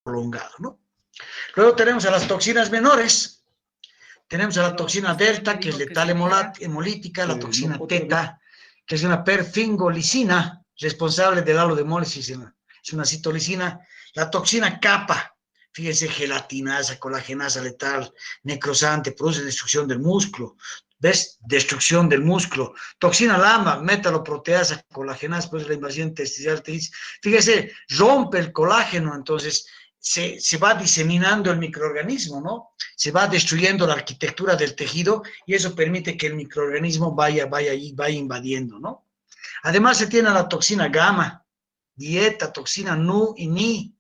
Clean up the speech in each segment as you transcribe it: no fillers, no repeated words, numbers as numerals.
prolongado, ¿no? Luego tenemos a las toxinas menores. Tenemos a la toxina delta, que es letal hemolítica, la toxina teta, que es una perfingolicina, responsable del halo de hemólisis, es una citolicina. La toxina kappa, fíjense, gelatinasa, colagenasa letal, necrosante, produce destrucción del músculo. ¿Ves? Destrucción del músculo. Toxina lambda, metaloproteasa, colagenasa, pues la invasión intestinal. Fíjese, rompe el colágeno, entonces se va diseminando el microorganismo, ¿no? Se va destruyendo la arquitectura del tejido y eso permite que el microorganismo vaya invadiendo, ¿no? Además se tiene la toxina gamma, dieta, toxina nu y ni,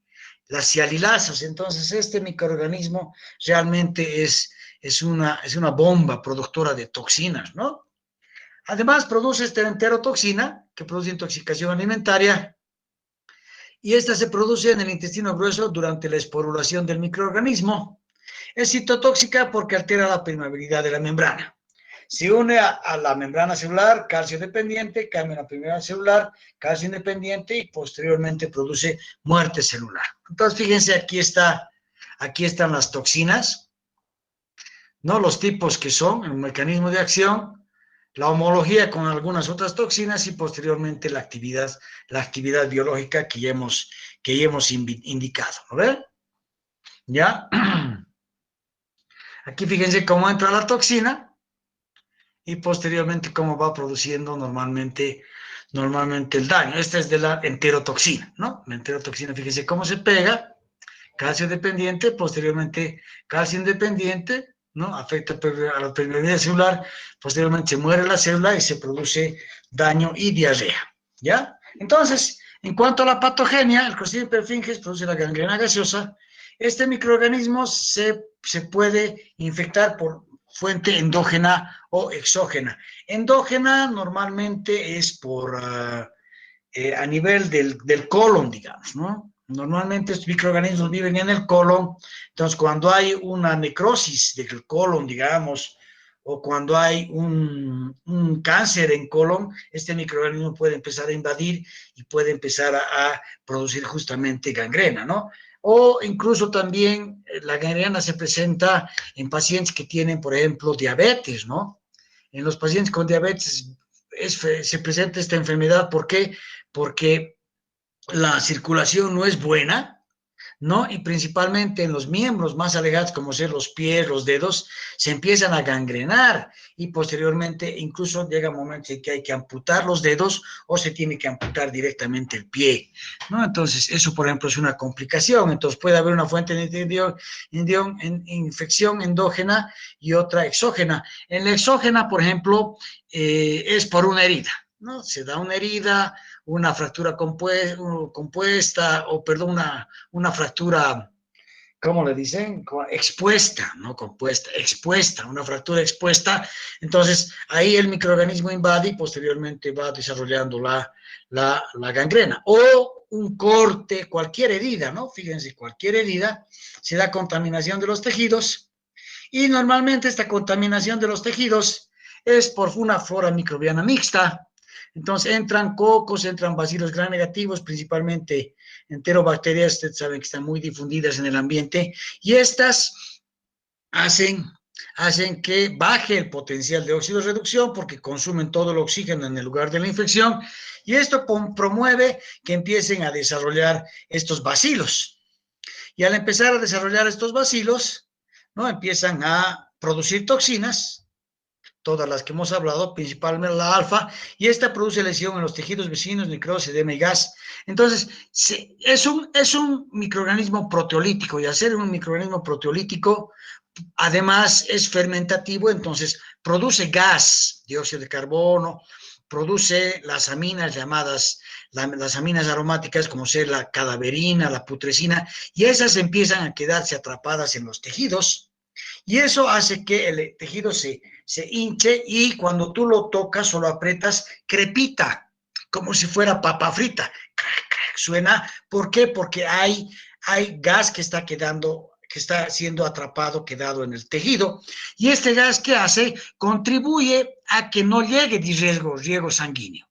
las cialilasas. Entonces este microorganismo realmente es una bomba productora de toxinas, ¿no? Además produce esta enterotoxina, que produce intoxicación alimentaria, y esta se produce en el intestino grueso durante la esporulación del microorganismo. Es citotóxica porque altera la permeabilidad de la membrana. Se une a la membrana celular, calcio dependiente, cambia la permeabilidad celular, calcio independiente y posteriormente produce muerte celular. Entonces, fíjense, aquí están las toxinas, ¿no? Los tipos que son, el mecanismo de acción, la homología con algunas otras toxinas y posteriormente la actividad biológica que ya hemos indicado, ¿no ven? ¿Ya? Aquí fíjense cómo entra la toxina y posteriormente cómo va produciendo normalmente el daño. Esta es de la enterotoxina, ¿no? La enterotoxina, fíjense cómo se pega, calcio dependiente, posteriormente calcio independiente, ¿no? Afecta a la permeabilidad celular, posteriormente se muere la célula y se produce daño y diarrea, ¿ya? Entonces, en cuanto a la patogenia, el Clostridium perfringens produce la gangrena gaseosa. Este microorganismo se puede infectar por fuente endógena o exógena. Endógena normalmente es a nivel del colon, digamos, ¿no? Normalmente estos microorganismos viven en el colon, entonces cuando hay una necrosis del colon, digamos, o cuando hay un cáncer en colon, este microorganismo puede empezar a invadir y puede empezar a producir justamente gangrena, ¿no? O incluso también la gangrena se presenta en pacientes que tienen, por ejemplo, diabetes, ¿no? En los pacientes con diabetes se presenta esta enfermedad. ¿Por qué? Porque la circulación no es buena, ¿no? Y principalmente en los miembros más alejados, como ser los pies, los dedos, se empiezan a gangrenar y posteriormente incluso llega un momento en que hay que amputar los dedos o se tiene que amputar directamente el pie, ¿no? Entonces, eso, por ejemplo, es una complicación. Entonces, puede haber una fuente de infección endógena y otra exógena. En la exógena, por ejemplo, es por una herida, ¿no? Se da una herida, una fractura compuesta, o perdón, una fractura, ¿cómo le dicen? Expuesta, no compuesta, expuesta, una fractura expuesta. Entonces, ahí el microorganismo invade y posteriormente va desarrollando la gangrena. O un corte, cualquier herida, ¿no? Fíjense, cualquier herida, se da contaminación de los tejidos y normalmente esta contaminación de los tejidos es por una flora microbiana mixta. Entonces entran cocos, entran bacilos gram negativos, principalmente enterobacterias, ustedes saben que están muy difundidas en el ambiente, y estas hacen que baje el potencial de óxido reducción porque consumen todo el oxígeno en el lugar de la infección, y esto promueve que empiecen a desarrollar estos bacilos. Y al empezar a desarrollar estos bacilos, ¿no? Empiezan a producir toxinas, todas las que hemos hablado, principalmente la alfa, y esta produce lesión en los tejidos vecinos, necrosis, edema y gas. Entonces, es un microorganismo proteolítico, y al ser un microorganismo proteolítico, además es fermentativo, entonces produce gas, dióxido de carbono, produce las aminas llamadas, las aminas aromáticas, como ser la cadaverina, la putrescina, y esas empiezan a quedarse atrapadas en los tejidos, y eso hace que el tejido se hinche y cuando tú lo tocas o lo aprietas, crepita, como si fuera papa frita. Suena, ¿por qué? Porque hay gas que está siendo atrapado, quedado en el tejido. Y este gas, ¿qué hace? Contribuye a que no llegue riego sanguíneo.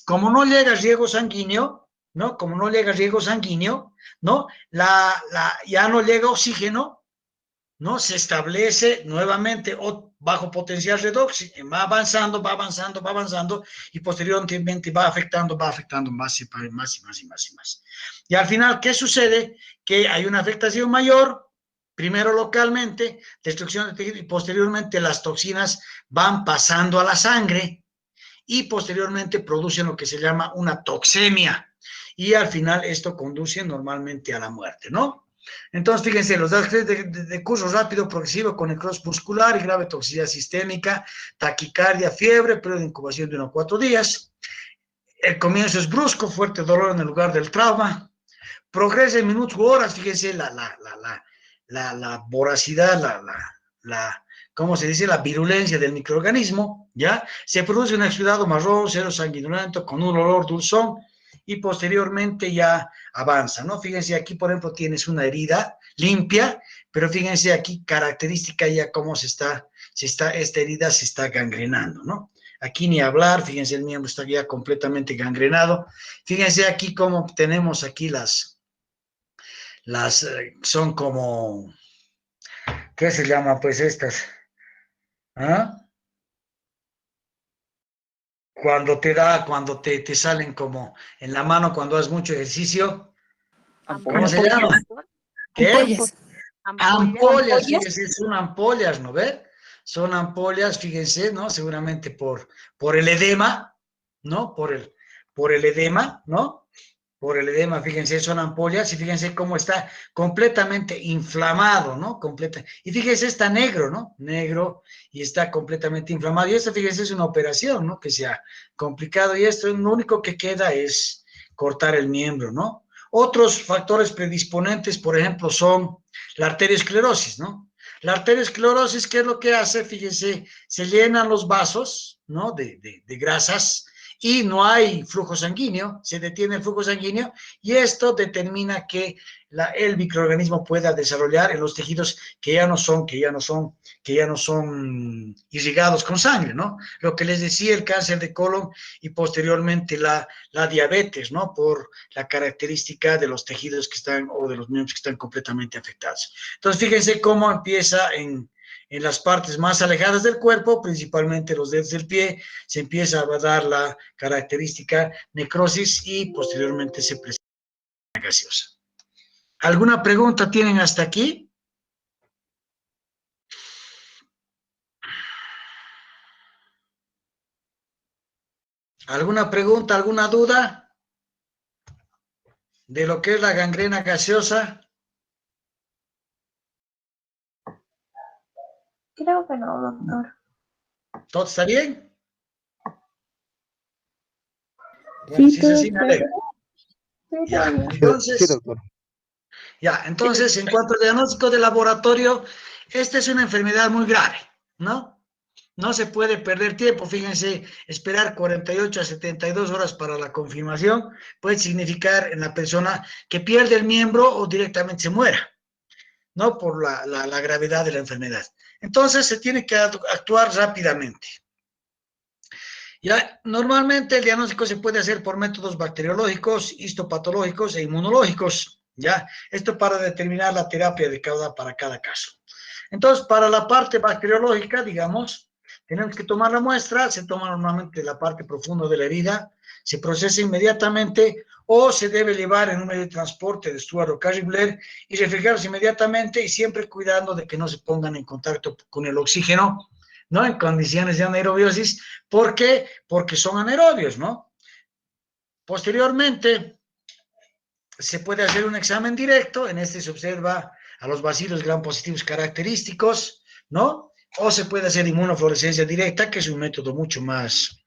Como no llega riego sanguíneo, ¿no? Como no llega riego sanguíneo, ¿no? Ya no llega oxígeno, ¿no? Se establece nuevamente bajo potencial redox, va avanzando, va avanzando, va avanzando, y posteriormente va afectando más y más y más y más y más. Y al final, ¿qué sucede? Que hay una afectación mayor, primero localmente, destrucción de tejido, y posteriormente las toxinas van pasando a la sangre, y posteriormente producen lo que se llama una toxemia, y al final esto conduce normalmente a la muerte, ¿no? Entonces, fíjense, los datos de curso rápido, progresivo, con necrosis muscular y grave toxicidad sistémica, taquicardia, fiebre, periodo de incubación de 1 a 4 días. El comienzo es brusco, fuerte dolor en el lugar del trauma. Progresa en minutos u horas, fíjense la voracidad, ¿cómo se dice? La virulencia del microorganismo, ¿ya? Se produce un exudado marrón, cero sanguinolento, con un olor dulzón, y posteriormente ya avanza, ¿no? Fíjense, aquí, por ejemplo, tienes una herida limpia, pero fíjense aquí, característica ya cómo esta herida se está gangrenando, ¿no? Aquí ni hablar, fíjense, el miembro está ya completamente gangrenado. Fíjense aquí cómo tenemos aquí son como, ¿qué se llama? Pues estas, ¿ah? Cuando te salen como en la mano cuando haces mucho ejercicio, ¿cómo se llama? ¿Qué? Ampollas. Ampollas, fíjense, son ampollas, ¿no ve? Son ampollas, fíjense, ¿no? Seguramente por el edema, ¿no? Por el edema, ¿no? Por el edema, fíjense, son ampollas, y fíjense cómo está completamente inflamado, ¿no? Y fíjense, está negro, ¿no? Negro, y está completamente inflamado. Y esto, fíjense, es una operación, ¿no? Que se ha complicado, y esto lo único que queda es cortar el miembro, ¿no? Otros factores predisponentes, por ejemplo, son la arteriosclerosis, ¿no? La arteriosclerosis, ¿qué es lo que hace? Fíjense, se llenan los vasos, ¿no? De grasas, y no hay flujo sanguíneo, se detiene el flujo sanguíneo, y esto determina que el microorganismo pueda desarrollar en los tejidos que ya no son irrigados con sangre, ¿no? Lo que les decía, el cáncer de colon, y posteriormente la diabetes, ¿no? Por la característica de los tejidos que están, o de los miembros que están completamente afectados. Entonces, fíjense cómo empieza en las partes más alejadas del cuerpo, principalmente los dedos del pie, se empieza a dar la característica necrosis, y posteriormente se presenta la gaseosa. ¿Alguna pregunta tienen hasta aquí? ¿Alguna pregunta, alguna duda de lo que es la gangrena gaseosa? Creo que no, doctor. ¿Todo está bien? Bueno, Sí, si es así, me alegro. Ya, Sí, doctor. entonces, en cuanto al diagnóstico de laboratorio, esta es una enfermedad muy grave, ¿no? No se puede perder tiempo, fíjense, esperar 48 a 72 horas para la confirmación puede significar en la persona que pierde el miembro o directamente se muera, ¿no? Por la gravedad de la enfermedad. Entonces, se tiene que actuar rápidamente. Ya, normalmente el diagnóstico se puede hacer por métodos bacteriológicos, histopatológicos e inmunológicos, ¿ya? Esto para determinar la terapia adecuada para cada caso. Entonces, para la parte bacteriológica, digamos, tenemos que tomar la muestra, se toma normalmente la parte profunda de la herida, se procesa inmediatamente, o se debe llevar en un medio de transporte de Stuart o Carrie Blair y refrigerarse inmediatamente, y siempre cuidando de que no se pongan en contacto con el oxígeno, ¿no? En condiciones de anaerobiosis. ¿Por qué? Porque son anaerobios, ¿no? Posteriormente, se puede hacer un examen directo, en este se observa a los bacilos gram positivos característicos, ¿no? O se puede hacer inmunofluorescencia directa, que es un método mucho más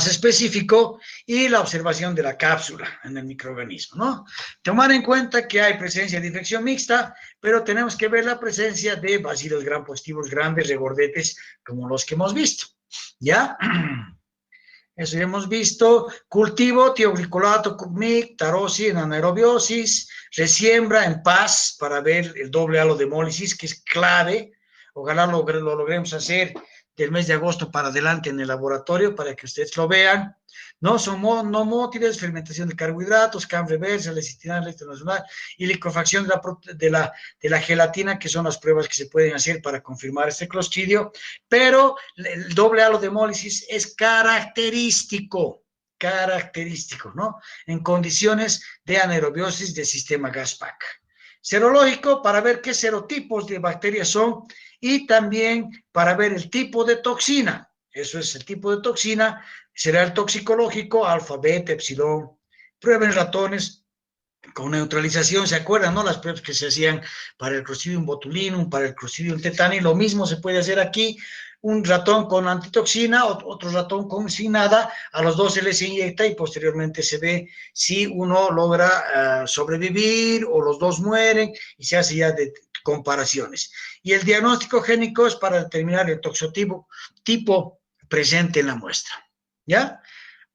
específico, y la observación de la cápsula en el microorganismo, ¿no? Tomar en cuenta que hay presencia de infección mixta, pero tenemos que ver la presencia de bacilos gram positivos grandes, regordetes, como los que hemos visto, ¿ya? Eso ya hemos visto. Cultivo, tioglicolato, CUCMIC, tarosi en anaerobiosis, resiembra en paz para ver el doble halo de hemólisis, que es clave. Ojalá lo logremos hacer del mes de agosto para adelante en el laboratorio para que ustedes lo vean, ¿no? Son no mótiles, fermentación de carbohidratos, cam reversa, lecitina internacional y liquefacción de la gelatina, que son las pruebas que se pueden hacer para confirmar este clostridio, pero el doble halo de hemólisis es característico, ¿no? En condiciones de anaerobiosis del sistema GASPAC. Serológico para ver qué serotipos de bacterias son y también para ver el tipo de toxina. Eso es el tipo de toxina, será el toxicológico, alfa, beta, epsilon. Prueben ratones con neutralización, ¿se acuerdan, no? Las pruebas que se hacían para el Clostridium botulinum, para el Clostridium tetani, lo mismo se puede hacer aquí. Un ratón con antitoxina, otro ratón con sin nada, a los dos se les inyecta y posteriormente se ve si uno logra sobrevivir o los dos mueren y se hace ya de comparaciones. Y el diagnóstico génico es para determinar el toxotipo tipo presente en la muestra, ¿ya?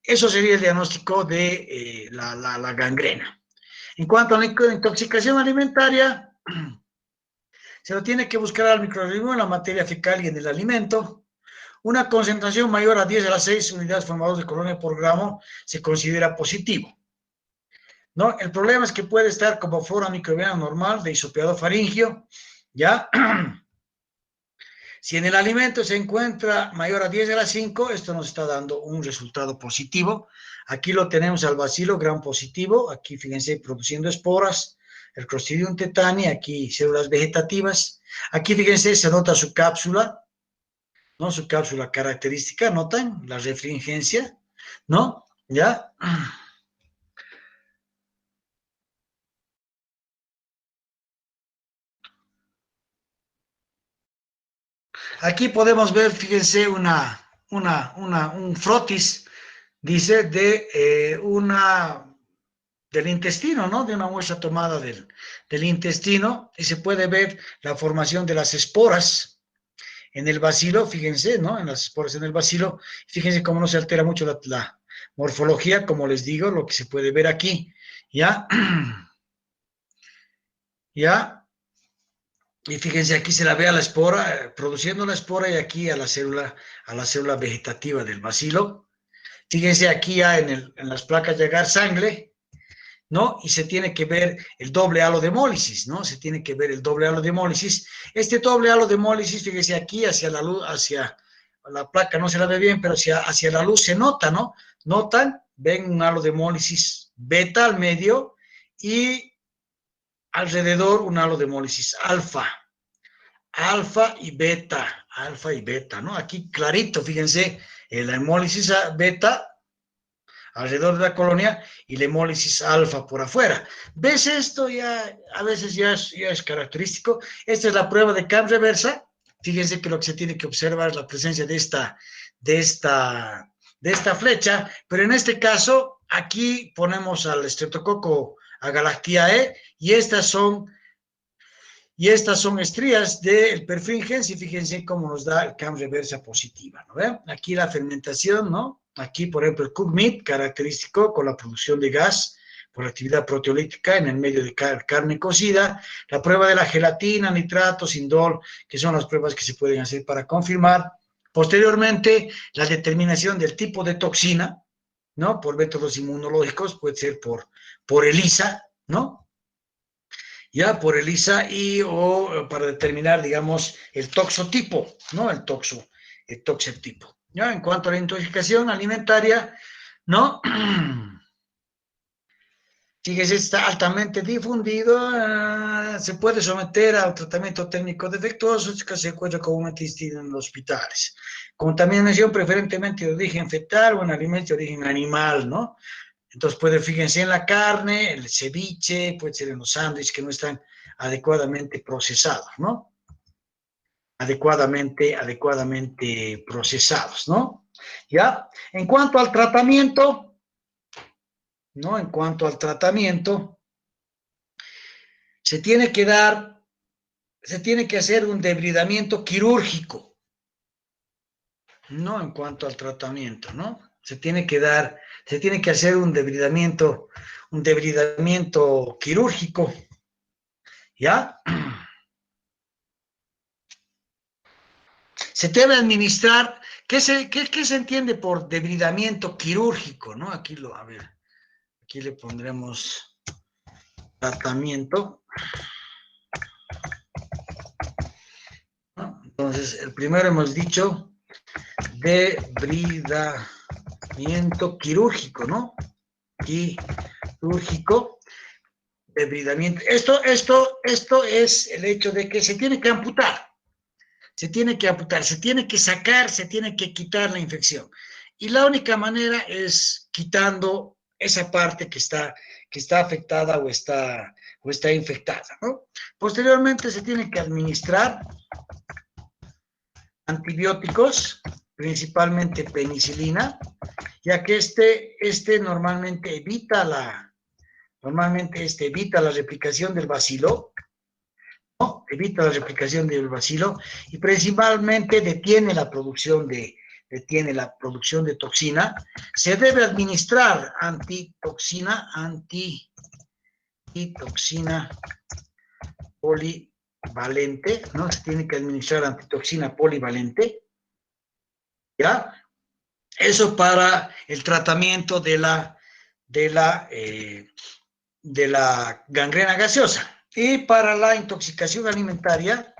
Eso sería el diagnóstico de la gangrena. En cuanto a la intoxicación alimentaria, se lo tiene que buscar al microorganismo en la materia fecal y en el alimento. Una concentración mayor a 10 a las 6 unidades formadoras de colonia por gramo se considera positivo, ¿no? El problema es que puede estar como flora microbiana normal de hisopeado faringio, ¿ya? Si en el alimento se encuentra mayor a 10 a las 5, esto nos está dando un resultado positivo. Aquí lo tenemos al bacilo gram positivo, aquí fíjense produciendo esporas, el Clostridium tetani, aquí células vegetativas. Aquí fíjense, se nota su cápsula, ¿no? Su cápsula característica, notan la refringencia, ¿no? ¿Ya? Aquí podemos ver, fíjense, un frotis, dice, del intestino, ¿no? De una muestra tomada del intestino, y se puede ver la formación de las esporas en el bacilo, fíjense, ¿no? En las esporas en el bacilo, fíjense cómo no se altera mucho la morfología, como les digo, lo que se puede ver aquí, ¿ya? ¿Ya? Y fíjense, aquí se la ve a la espora, produciendo la espora, y aquí a la célula vegetativa del bacilo. Fíjense aquí ya en las placas de agar sangre, ¿no? Y se tiene que ver el doble halo de hemólisis, ¿no? Se tiene que ver el doble halo de hemólisis. Este doble halo de hemólisis, fíjense aquí hacia la luz, hacia la placa no se la ve bien, pero hacia la luz se nota, ¿no? Notan, ven un halo de hemólisis beta al medio y alrededor un halo de hemólisis alfa y beta, ¿no? Aquí clarito, fíjense, la hemólisis beta alrededor de la colonia y la hemólisis alfa por afuera. ¿Ves esto? Ya a veces ya es característico. Esta es la prueba de cam reversa. Fíjense que lo que se tiene que observar es la presencia de esta flecha, pero en este caso, aquí ponemos al Streptococcus agalactiae y estas son estrías del perfringens y fíjense cómo nos da el cam reversa positiva, ¿no ven? Aquí la fermentación, ¿no? Aquí, por ejemplo, el cookmeat, característico con la producción de gas por actividad proteolítica en el medio de carne cocida, la prueba de la gelatina, nitratos, indol, que son las pruebas que se pueden hacer para confirmar. Posteriormente, la determinación del tipo de toxina, ¿no? Por métodos inmunológicos, puede ser por ELISA, ¿no? Ya por ELISA o para determinar, digamos, el toxotipo, ¿no? El toxotipo. ¿Ya? En cuanto a la intoxicación alimentaria, ¿no? Fíjese, está altamente difundido, se puede someter al tratamiento técnico defectuoso, que se encuentra comúnmente en los hospitales. Contaminación preferentemente de origen fetal o en alimentos de origen animal, ¿no? Entonces fíjense en la carne, el ceviche, puede ser en los sándwiches que no están adecuadamente procesados, ¿no? Adecuadamente procesados, ¿no? ¿Ya? En cuanto al tratamiento, ¿no? En cuanto al tratamiento, se tiene que hacer un debridamiento quirúrgico, ¿no? En cuanto al tratamiento, ¿no? Se tiene que hacer un debridamiento quirúrgico, ¿ya? Se debe administrar, ¿qué se entiende por debridamiento quirúrgico, no? A ver, aquí le pondremos tratamiento, ¿no? Entonces, el primero hemos dicho debridamiento quirúrgico, ¿no? Quirúrgico, debridamiento. Esto es el hecho de que se tiene que amputar. Se tiene que amputar, se tiene que sacar, se tiene que quitar la infección. Y la única manera es quitando esa parte que está afectada o está infectada, ¿no? Posteriormente se tiene que administrar antibióticos, principalmente penicilina, ya que normalmente evita la replicación del bacilo, ¿no? Evita la replicación del bacilo y principalmente detiene la producción de toxina. Se debe administrar antitoxina polivalente, ¿no? Se tiene que administrar antitoxina polivalente, ¿ya? Eso para el tratamiento de la gangrena gaseosa. Y para la intoxicación alimentaria,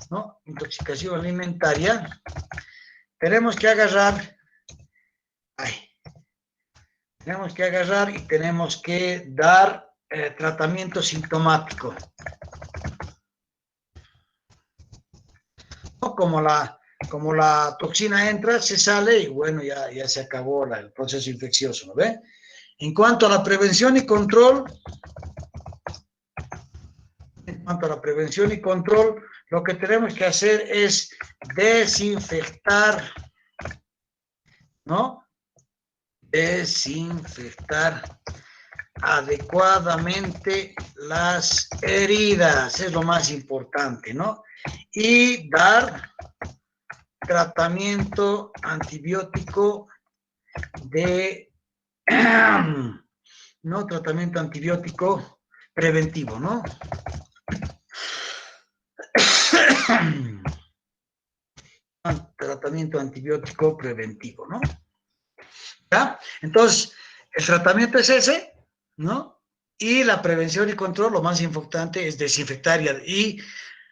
¿no? Intoxicación alimentaria, tenemos que agarrar y tenemos que dar tratamiento sintomático. ¿No? Como la toxina entra, se sale y bueno, ya se acabó el proceso infeccioso, ¿no ve? En cuanto a la prevención y control, lo que tenemos que hacer es desinfectar, ¿no? Desinfectar adecuadamente las heridas, es lo más importante, ¿no? Y dar tratamiento antibiótico no, tratamiento antibiótico preventivo, ¿no? Tratamiento antibiótico preventivo, ¿no? ¿Ya? Entonces, el tratamiento es ese, ¿no? Y la prevención y control, lo más importante es desinfectar y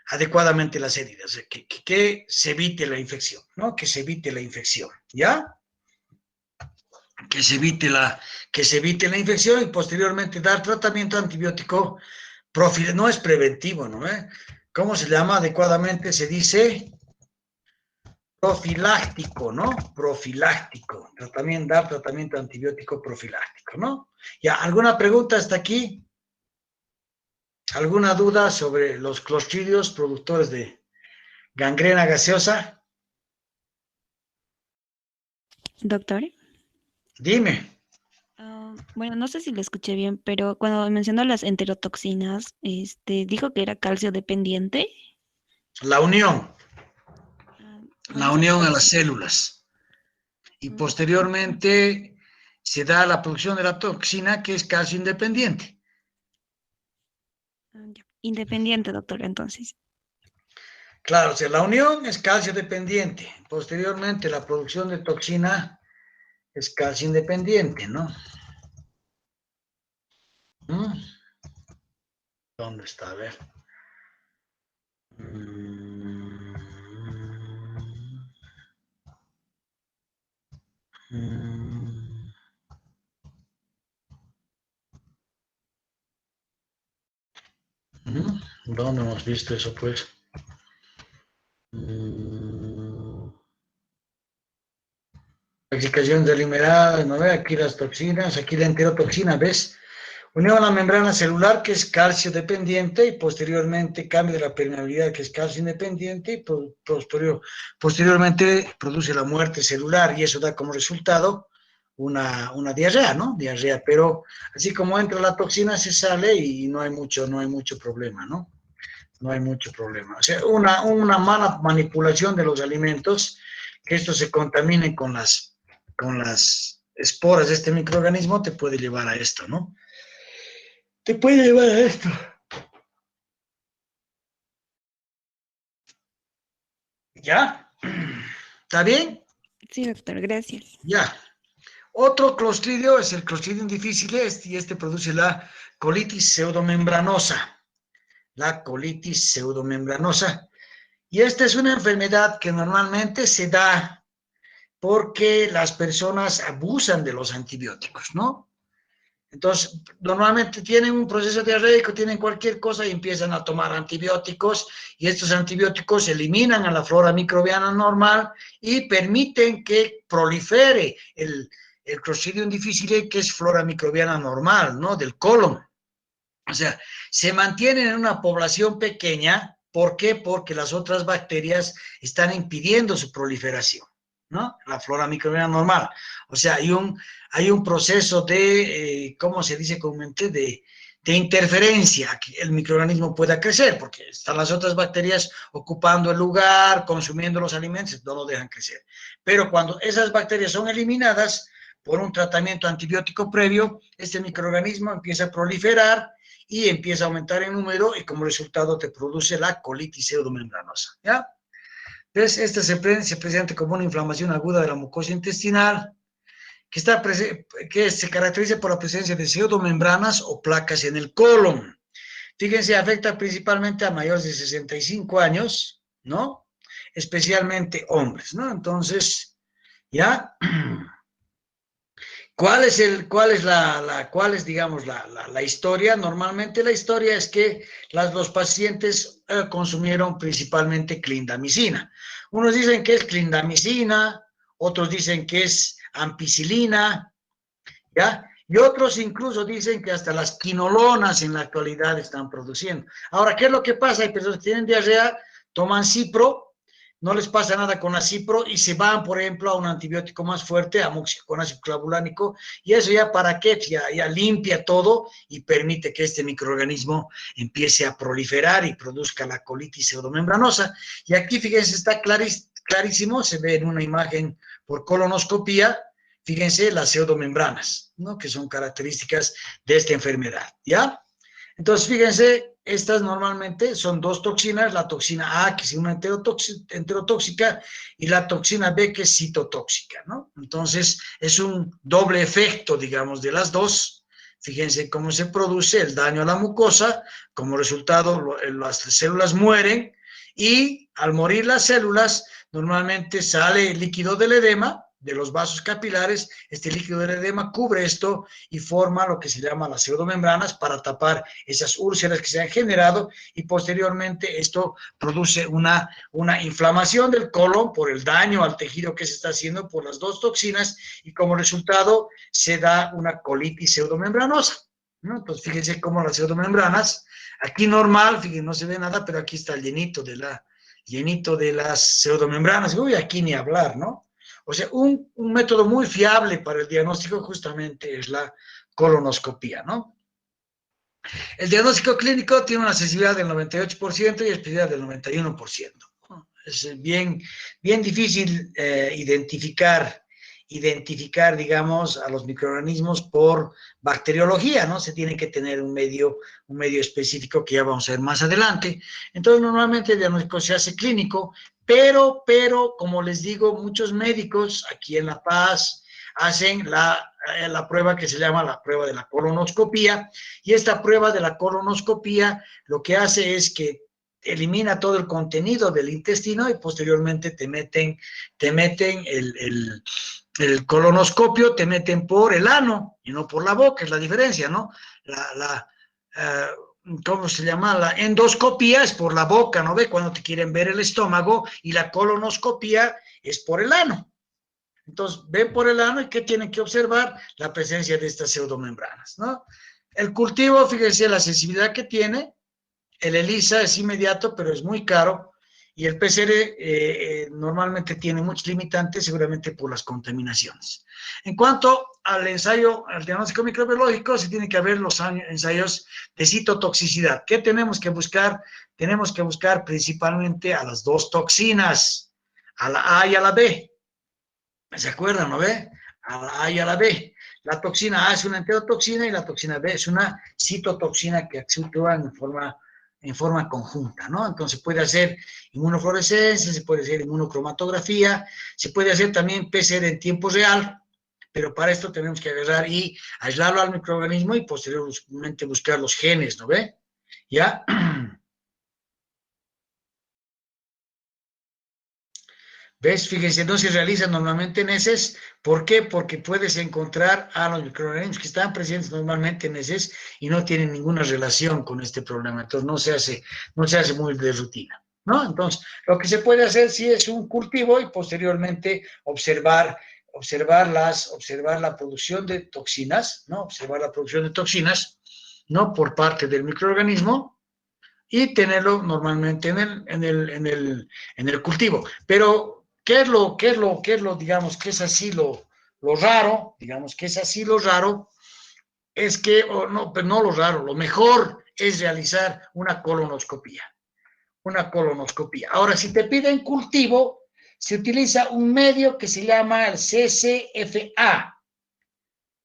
adecuadamente las heridas, que se evite la infección, ¿no? Que se evite la infección, ¿ya? Que se evite la infección y posteriormente dar tratamiento antibiótico no es preventivo, ¿no? ¿Cómo se llama adecuadamente? Se dice profiláctico, ¿no? Profiláctico. Dar tratamiento antibiótico profiláctico, ¿no? ¿Ya alguna pregunta hasta aquí? ¿Alguna duda sobre los clostridios productores de gangrena gaseosa? Doctor. Dime. Bueno, no sé si lo escuché bien, pero cuando mencionó las enterotoxinas, dijo que era calcio dependiente. La unión Bueno, esas a toxinas. las células. Y posteriormente se da la producción de la toxina que es calcio independiente. Independiente, doctor, entonces. Claro, o sea, la unión es calcio dependiente. Posteriormente la producción de toxina es calcio independiente, ¿no? ¿Dónde está? A ver. ¿Dónde hemos visto eso, pues? Intoxicación deliberada, ¿no ve? Aquí las toxinas, aquí la enterotoxina, ¿ves? Unión a la membrana celular, que es calcio dependiente, y posteriormente cambio de la permeabilidad, que es calcio independiente, y posteriormente produce la muerte celular, y eso da como resultado una diarrea, ¿no? Diarrea, pero así como entra la toxina, se sale y no hay mucho problema, ¿no? No hay mucho problema. O sea, una mala manipulación de los alimentos, que estos se contaminen con las esporas de este microorganismo, te puede llevar a esto, ¿no? Te puede llevar a esto. ¿Ya? ¿Está bien? Sí, doctor, gracias. Ya. Otro clostridio es el Clostridium difficile y este produce la colitis pseudomembranosa. La colitis pseudomembranosa. Y esta es una enfermedad que normalmente se da porque las personas abusan de los antibióticos, ¿no? Entonces, normalmente tienen un proceso diarreico, tienen cualquier cosa y empiezan a tomar antibióticos y estos antibióticos eliminan a la flora microbiana normal y permiten que prolifere el Clostridium difficile, que es flora microbiana normal, ¿no? Del colon. O sea, se mantienen en una población pequeña. ¿Por qué? Porque las otras bacterias están impidiendo su proliferación, ¿no? La flora microbiana normal. O sea, hay un proceso de, ¿cómo se dice comúnmente? De interferencia, que el microorganismo pueda crecer, porque están las otras bacterias ocupando el lugar, consumiendo los alimentos, no lo dejan crecer. Pero cuando esas bacterias son eliminadas por un tratamiento antibiótico previo, este microorganismo empieza a proliferar y empieza a aumentar en número y como resultado te produce la colitis pseudomembranosa, ¿ya? Entonces, esta se presenta como una inflamación aguda de la mucosa intestinal que se caracteriza por la presencia de pseudomembranas o placas en el colon. Fíjense, afecta principalmente a mayores de 65 años, ¿no? Especialmente hombres, ¿no? Entonces, ¿ya? ¿Cuál es, digamos, la historia? Normalmente la historia es que los pacientes consumieron principalmente clindamicina. Unos dicen que es clindamicina, otros dicen que es ampicilina, ¿ya? Y otros incluso dicen que hasta las quinolonas en la actualidad están produciendo. Ahora, ¿qué es lo que pasa? Hay personas que tienen diarrea, toman cipro, no les pasa nada con la cipro y se van, por ejemplo, a un antibiótico más fuerte, amoxicilina con ácido clavulánico, y eso ya para qué, ya limpia todo y permite que este microorganismo empiece a proliferar y produzca la colitis pseudomembranosa. Y aquí, fíjense, está clarísimo, se ve en una imagen por colonoscopía, fíjense las pseudomembranas, ¿no? Que son características de esta enfermedad, ¿ya? Entonces, fíjense, estas normalmente son dos toxinas, la toxina A, que es una enterotóxica, y la toxina B, que es citotóxica, ¿no? Entonces, es un doble efecto, digamos, de las dos. Fíjense cómo se produce el daño a la mucosa, como resultado las células mueren, y al morir las células, normalmente sale el líquido del edema, de los vasos capilares, este líquido del edema cubre esto y forma lo que se llama las pseudomembranas para tapar esas úlceras que se han generado y posteriormente esto produce una inflamación del colon por el daño al tejido que se está haciendo por las dos toxinas y como resultado se da una colitis pseudomembranosa, ¿no? Entonces fíjense cómo las pseudomembranas, aquí normal, fíjense, no se ve nada, pero aquí está llenito de las pseudomembranas, uy, aquí ni hablar, ¿no? O sea, un método muy fiable para el diagnóstico justamente es la colonoscopía, ¿no? El diagnóstico clínico tiene una sensibilidad del 98% y especificidad del 91%. Es bien difícil identificar, digamos, a los microorganismos por bacteriología, ¿no? Se tiene que tener un medio específico que ya vamos a ver más adelante. Entonces, normalmente el diagnóstico se hace clínico, pero, como les digo, muchos médicos aquí en La Paz hacen la prueba que se llama la prueba de la colonoscopía, y esta prueba de la colonoscopía lo que hace es que elimina todo el contenido del intestino y posteriormente te meten el colonoscopio, te meten por el ano y no por la boca, es la diferencia, ¿no? ¿Cómo se llama? La endoscopía es por la boca, ¿no ve? Cuando te quieren ver el estómago, y la colonoscopía es por el ano. Entonces, ven por el ano y ¿qué tienen que observar? La presencia de estas pseudomembranas, ¿no? El cultivo, fíjense la sensibilidad que tiene. El ELISA es inmediato, pero es muy caro. Y el PCR normalmente tiene muchos limitantes, seguramente por las contaminaciones. En cuanto al ensayo, al diagnóstico microbiológico, se tienen que ver los ensayos de citotoxicidad. ¿Qué tenemos que buscar? Tenemos que buscar principalmente a las dos toxinas, a la A y a la B. ¿Se acuerdan, no ve? A la A y a la B. La toxina A es una enterotoxina y la toxina B es una citotoxina que actúa en forma en forma conjunta, ¿no? Entonces puede hacer inmunofluorescencia, se puede hacer inmunocromatografía, se puede hacer también PCR en tiempo real, pero para esto tenemos que agarrar y aislarlo al microorganismo y posteriormente buscar los genes, ¿no ve? ¿Ya? ¿Ves? Fíjense, no se realizan normalmente en heces. ¿Por qué? Porque puedes encontrar a los microorganismos que están presentes normalmente en heces y no tienen ninguna relación con este problema. Entonces no se hace muy de rutina, ¿no? Entonces, lo que se puede hacer sí es un cultivo y posteriormente observar la producción de toxinas, ¿no? Observar la producción de toxinas, ¿no? Por parte del microorganismo y tenerlo normalmente en el cultivo. Pero, digamos, que es así lo raro, digamos, que es así lo raro, es que, o no, pero no lo raro, lo mejor es realizar una colonoscopía. Una colonoscopía. Ahora, si te piden cultivo, se utiliza un medio que se llama el CCFA.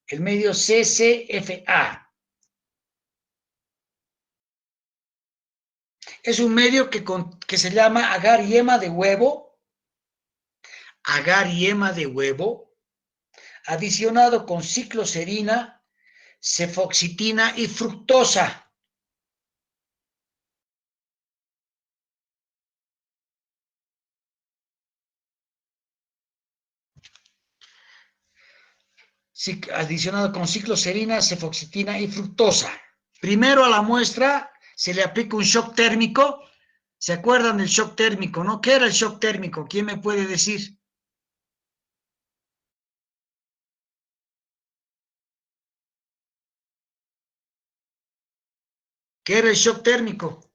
El medio CCFA. Es un medio que se llama agar yema de huevo, adicionado con cicloserina, cefoxitina y fructosa. Adicionado con cicloserina, cefoxitina y fructosa. Primero a la muestra se le aplica un shock térmico. ¿Se acuerdan del shock térmico, no? ¿Qué era el shock térmico? ¿Quién me puede decir? ¿Qué era el shock térmico?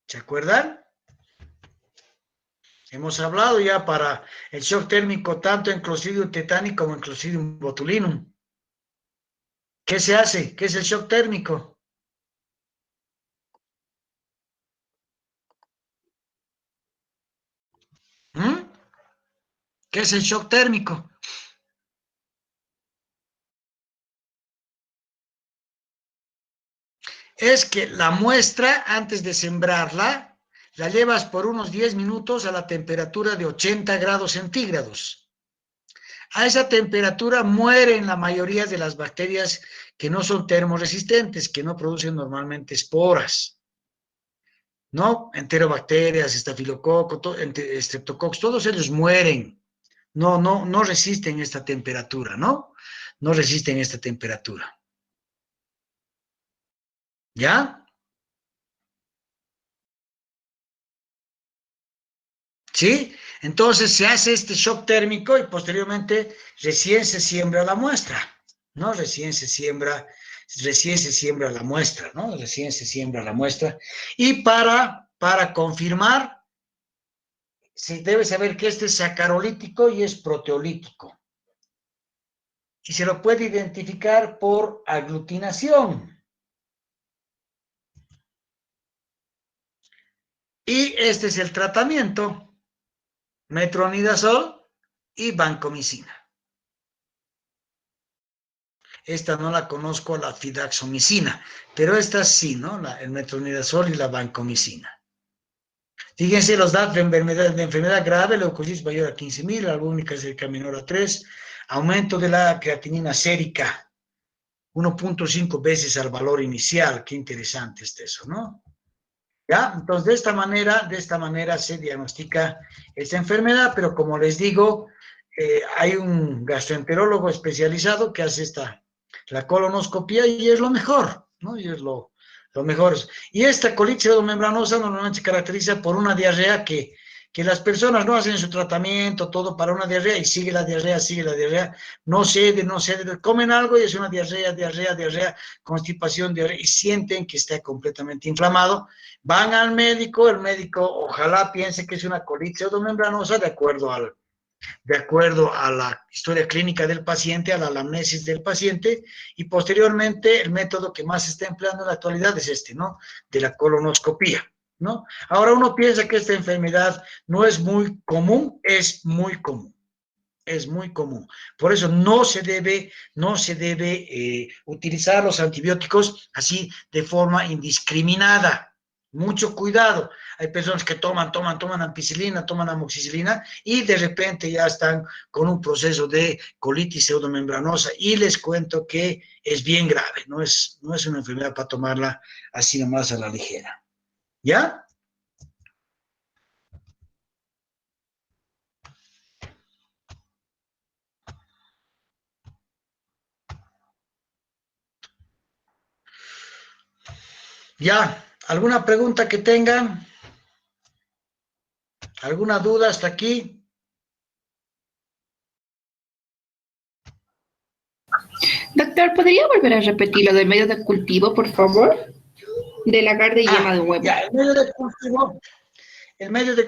¿Se acuerdan? Hemos hablado ya para el shock térmico tanto en Clostridium tetani como en Clostridium botulinum. ¿Qué se hace? ¿Qué es el shock térmico? ¿Mm? ¿Qué es el shock térmico? Es que la muestra, antes de sembrarla, la llevas por unos 10 minutos a la temperatura de 80 grados centígrados. A esa temperatura mueren la mayoría de las bacterias que no son termoresistentes, que no producen normalmente esporas, ¿no? Enterobacterias, estafilococo, streptococcus, todos ellos mueren. No resisten esta temperatura, ¿no? No resisten esta temperatura. ¿Ya? ¿Sí? Entonces se hace este shock térmico y posteriormente recién se siembra la muestra, ¿no? Recién se siembra la muestra, ¿no? Recién se siembra la muestra. Y para confirmar, se debe saber que este es sacarolítico y es proteolítico. Y se lo puede identificar por aglutinación. Y este es el tratamiento: metronidazol y vancomicina. Esta no la conozco, la fidaxomicina, pero esta sí, ¿no? El metronidazol y la vancomicina. Fíjense los datos de enfermedad grave, leucocitis mayor a 15,000, albúmica cerca menor a 3, aumento de la creatinina sérica, 1.5 veces al valor inicial. Qué interesante es eso, ¿no? ¿Ya? Entonces, de esta manera se diagnostica esta enfermedad, pero como les digo, hay un gastroenterólogo especializado que hace la colonoscopia y es lo mejor, ¿no? Y es lo mejor. Y esta colitis pseudomembranosa normalmente se caracteriza por una diarrea que las personas no hacen su tratamiento, todo para una diarrea, y sigue la diarrea, no cede, comen algo y es una diarrea, constipación, diarrea, y sienten que está completamente inflamado. Van al médico, el médico ojalá piense que es una colitis pseudomembranosa de acuerdo a la historia clínica del paciente, a la anamnesis del paciente, y posteriormente el método que más se está empleando en la actualidad es este, ¿no? De la colonoscopía, ¿no? Ahora uno piensa que esta enfermedad no es muy común, es muy común. Es muy común. Por eso no se debe utilizar los antibióticos así de forma indiscriminada. Mucho cuidado. Hay personas que toman ampicilina, toman amoxicilina y de repente ya están con un proceso de colitis pseudomembranosa y les cuento que es bien grave. No es una enfermedad para tomarla así nomás a la ligera. ¿Ya? ¿Ya? ¿Alguna pregunta que tengan? ¿Alguna duda hasta aquí? Doctor, ¿podría volver a repetir lo del medio de cultivo, por favor? De lagarde y yema de huevo. Ya,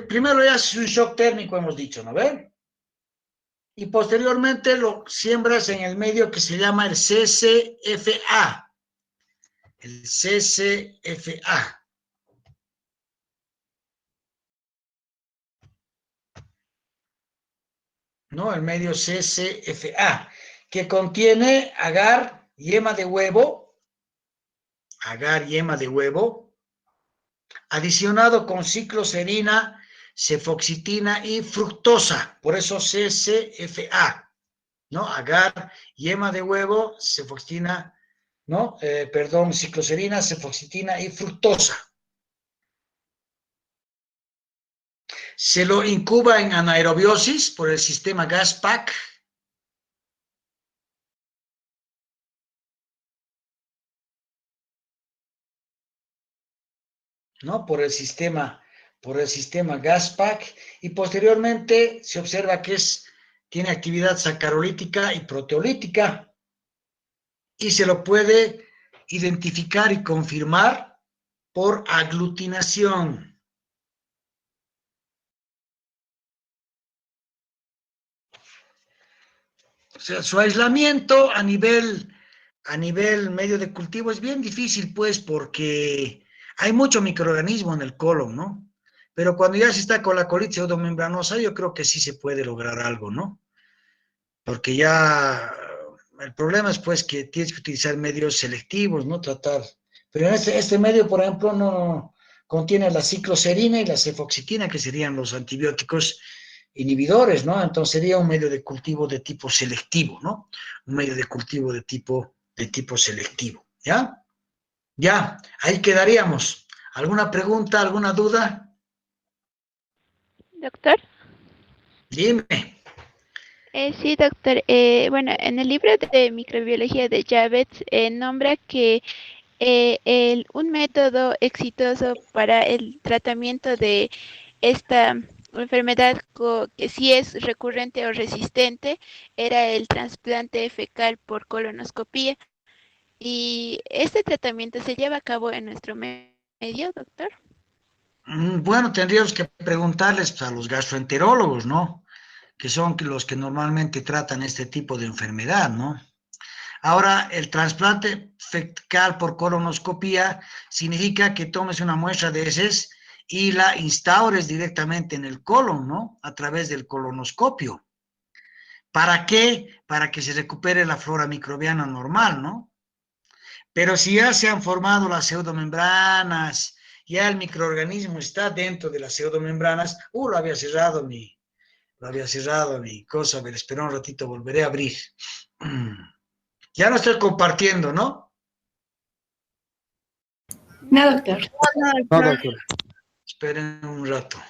primero ya es un shock térmico, hemos dicho, ¿no ven? Y posteriormente lo siembras en el medio que se llama el CCFA. El CCFA. ¿No? El medio CCFA, que contiene agar, yema de huevo, adicionado con cicloserina, cefoxitina y fructosa, por eso CCFA, ¿no? Agar, yema de huevo, cefoxitina, ¿no? Cicloserina, cefoxitina y fructosa. Se lo incuba en anaerobiosis por el sistema GasPack. ¿No? Por el sistema GasPack, y posteriormente se observa que tiene actividad sacarolítica y proteolítica, y se lo puede identificar y confirmar por aglutinación. O sea, su aislamiento a nivel medio de cultivo es bien difícil, pues, porque hay mucho microorganismo en el colon, ¿no? Pero cuando ya se está con la colitis pseudomembranosa, yo creo que sí se puede lograr algo, ¿no? Porque ya el problema es, pues, que tienes que utilizar medios selectivos, ¿no? Tratar. Pero en este medio, por ejemplo, no contiene la cicloserina y la cefoxitina, que serían los antibióticos inhibidores, ¿no? Entonces sería un medio de cultivo de tipo selectivo, ¿no? Un medio de cultivo de tipo selectivo, ¿ya? Ya, ahí quedaríamos. ¿Alguna pregunta, alguna duda? Doctor. Dime. Sí, doctor. Bueno, en el libro de microbiología de Javits nombra que un método exitoso para el tratamiento de esta enfermedad que sí es recurrente o resistente era el trasplante fecal por colonoscopía. ¿Y este tratamiento se lleva a cabo en nuestro medio, doctor? Bueno, tendríamos que preguntarles a los gastroenterólogos, ¿no? Que son los que normalmente tratan este tipo de enfermedad, ¿no? Ahora, el trasplante fecal por colonoscopía significa que tomes una muestra de heces y la instaures directamente en el colon, ¿no? A través del colonoscopio. ¿Para qué? Para que se recupere la flora microbiana normal, ¿no? Pero si ya se han formado las pseudomembranas, ya el microorganismo está dentro de las pseudomembranas, lo había cerrado mi cosa, a ver, espera un ratito, volveré a abrir. Ya no estoy compartiendo, ¿no? No, doctor. No, doctor. Esperen un rato.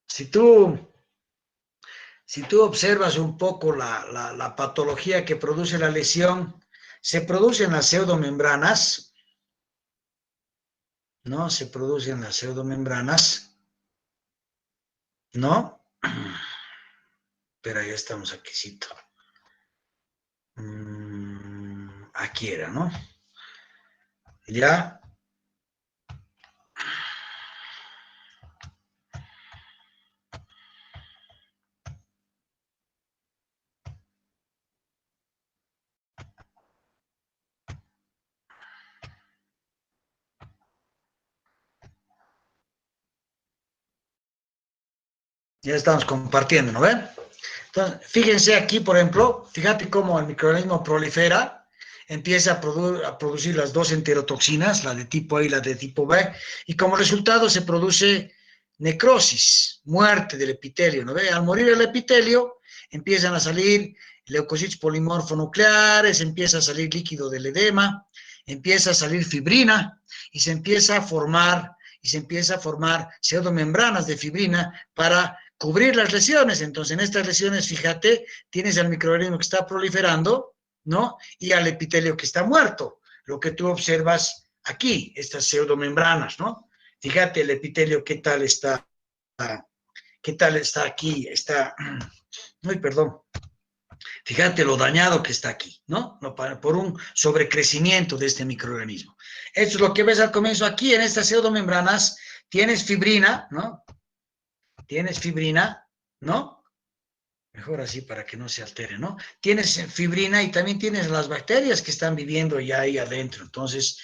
Si tú observas un poco la patología que produce la lesión, se producen las pseudomembranas, ¿no? Se producen las pseudomembranas, ¿no? Pero ya estamos aquícito. Aquí era, ¿no? Ya. Ya estamos compartiendo, ¿no ven? Entonces, fíjense aquí, por ejemplo, fíjate cómo el microorganismo prolifera, empieza a producir las dos enterotoxinas, la de tipo A y la de tipo B, y como resultado se produce necrosis, muerte del epitelio, ¿no ve? Al morir el epitelio, empiezan a salir leucocitos polimorfonucleares, empieza a salir líquido del edema, empieza a salir fibrina, y se empieza a formar pseudomembranas de fibrina para cubrir las lesiones. Entonces, en estas lesiones, fíjate, tienes al microorganismo que está proliferando, ¿no? Y al epitelio que está muerto, lo que tú observas aquí, estas pseudomembranas, ¿no? Fíjate el epitelio, qué tal está aquí, ay, perdón, fíjate lo dañado que está aquí, ¿no? Por un sobrecrecimiento de este microorganismo. Esto es lo que ves al comienzo aquí, en estas pseudomembranas, tienes fibrina, ¿no? Tienes fibrina, ¿no? Mejor así para que no se altere, ¿no? Tienes fibrina y también tienes las bacterias que están viviendo ya ahí adentro. Entonces,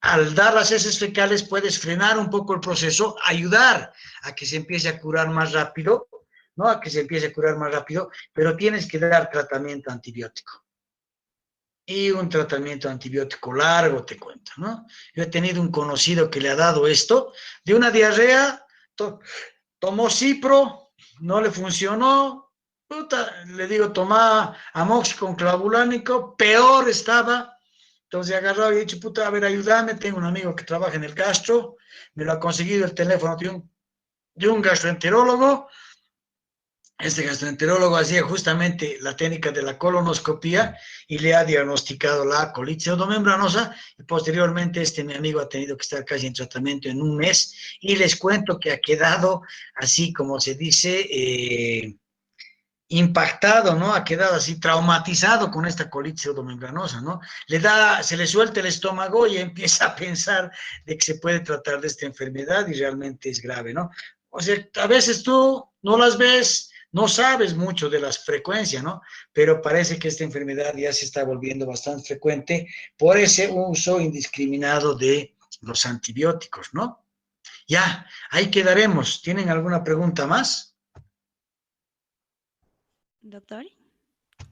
al dar las heces fecales puedes frenar un poco el proceso, ayudar a que se empiece a curar más rápido, ¿no? A que se empiece a curar más rápido, pero tienes que dar tratamiento antibiótico. Y un tratamiento antibiótico largo, te cuento, ¿no? Yo he tenido un conocido que le ha dado esto, de una diarrea, tomó Cipro, no le funcionó, puta, le digo, toma amoxicillin clavulánico, peor estaba. Entonces he agarrado y he dicho, puta, a ver, ayúdame, tengo un amigo que trabaja en el gastro, me lo ha conseguido el teléfono de un gastroenterólogo. Este gastroenterólogo hacía justamente la técnica de la colonoscopía y le ha diagnosticado la colitis pseudomembranosa, y posteriormente mi amigo ha tenido que estar casi en tratamiento en un mes, y les cuento que ha quedado así como se dice, impactado, ¿no? Ha quedado así traumatizado con esta colitis pseudomembranosa, ¿no? Se le suelta el estómago y empieza a pensar de que se puede tratar de esta enfermedad y realmente es grave, ¿no? O sea, a veces tú no las ves, no sabes mucho de las frecuencias, ¿no? Pero parece que esta enfermedad ya se está volviendo bastante frecuente por ese uso indiscriminado de los antibióticos, ¿no? Ya, ahí quedaremos. ¿Tienen alguna pregunta más? Doctor,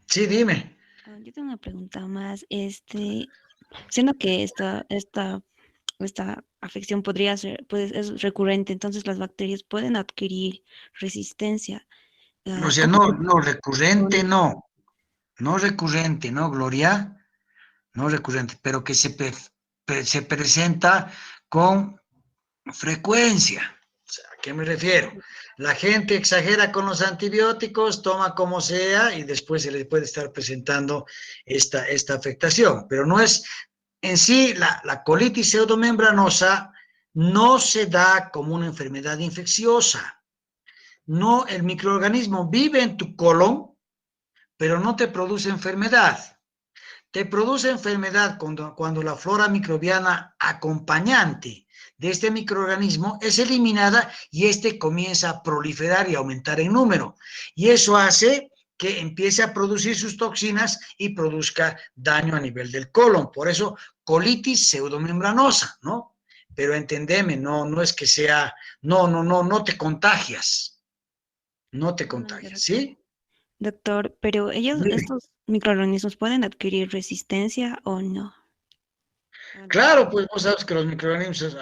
Sí, dime. yo tengo una pregunta más. Siendo que esta afección podría ser, pues, es recurrente, entonces las bacterias pueden adquirir resistencia. O sea, ¿Cómo no, se no, recurrente pone? no, no recurrente, ¿no, Gloria? No recurrente, pero que se presenta con frecuencia. O sea, ¿a qué me refiero? La gente exagera con los antibióticos, toma como sea y después se le puede estar presentando esta afectación, pero no es en sí la colitis pseudomembranosa no se da como una enfermedad infecciosa. No, el microorganismo vive en tu colon, pero no te produce enfermedad. Te produce enfermedad cuando la flora microbiana acompañante de este microorganismo es eliminada y este comienza a proliferar y aumentar en número. Y eso hace que empiece a producir sus toxinas y produzca daño a nivel del colon. Por eso, colitis pseudomembranosa, ¿no? Pero entendeme, no es que sea, no te contagias, no te Ah, ya, contagias, ¿sí? doctor, pero estos microorganismos pueden adquirir resistencia o no. Claro, pues vos sabes que los microorganismos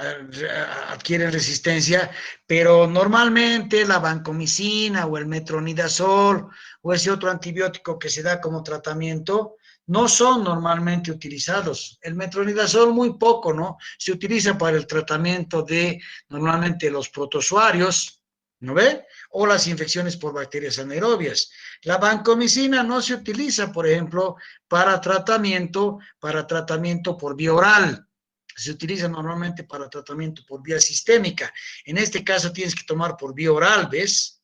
adquieren resistencia, pero normalmente la vancomicina o el metronidazol o ese otro antibiótico que se da como tratamiento no son normalmente utilizados. El metronidazol muy poco, ¿no? Se utiliza para el tratamiento de normalmente los protozoarios, ¿no ve? O las infecciones por bacterias anaerobias. La vancomicina no se utiliza, por ejemplo, para tratamiento por vía oral. Se utiliza normalmente para tratamiento por vía sistémica. En este caso tienes que tomar por vía oral, ¿ves?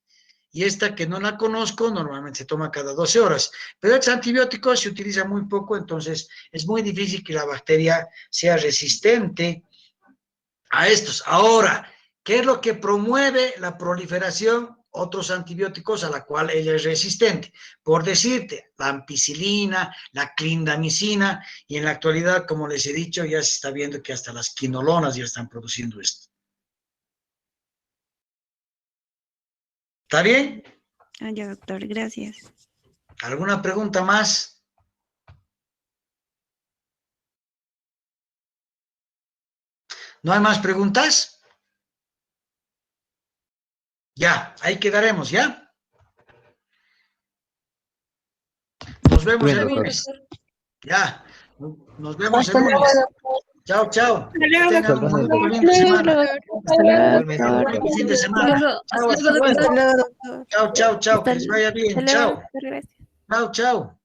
Y esta que no la conozco, normalmente se toma cada 12 horas. Pero este antibiótico se utiliza muy poco, entonces es muy difícil que la bacteria sea resistente a estos. Ahora, ¿qué es lo que promueve la proliferación? Otros antibióticos a la cual ella es resistente. Por decirte, la ampicilina, la clindamicina, y en la actualidad, como les he dicho, ya se está viendo que hasta las quinolonas ya están produciendo esto. ¿Está bien? Ah, ya, doctor, gracias. ¿Alguna pregunta más? ¿No hay más preguntas? Ya, ahí quedaremos, ¿ya? Nos vemos el lunes. Ya, nos vemos el lunes. Chao, chao. Que tengan un bonito fin de semana. Hasta luego, Un doctor. bonito fin de semana. Chao, hasta luego. Hasta luego, doctor. Chao, chao, chao. Que les vaya bien. Hasta luego, Chao. doctor. Gracias. Chao, chao.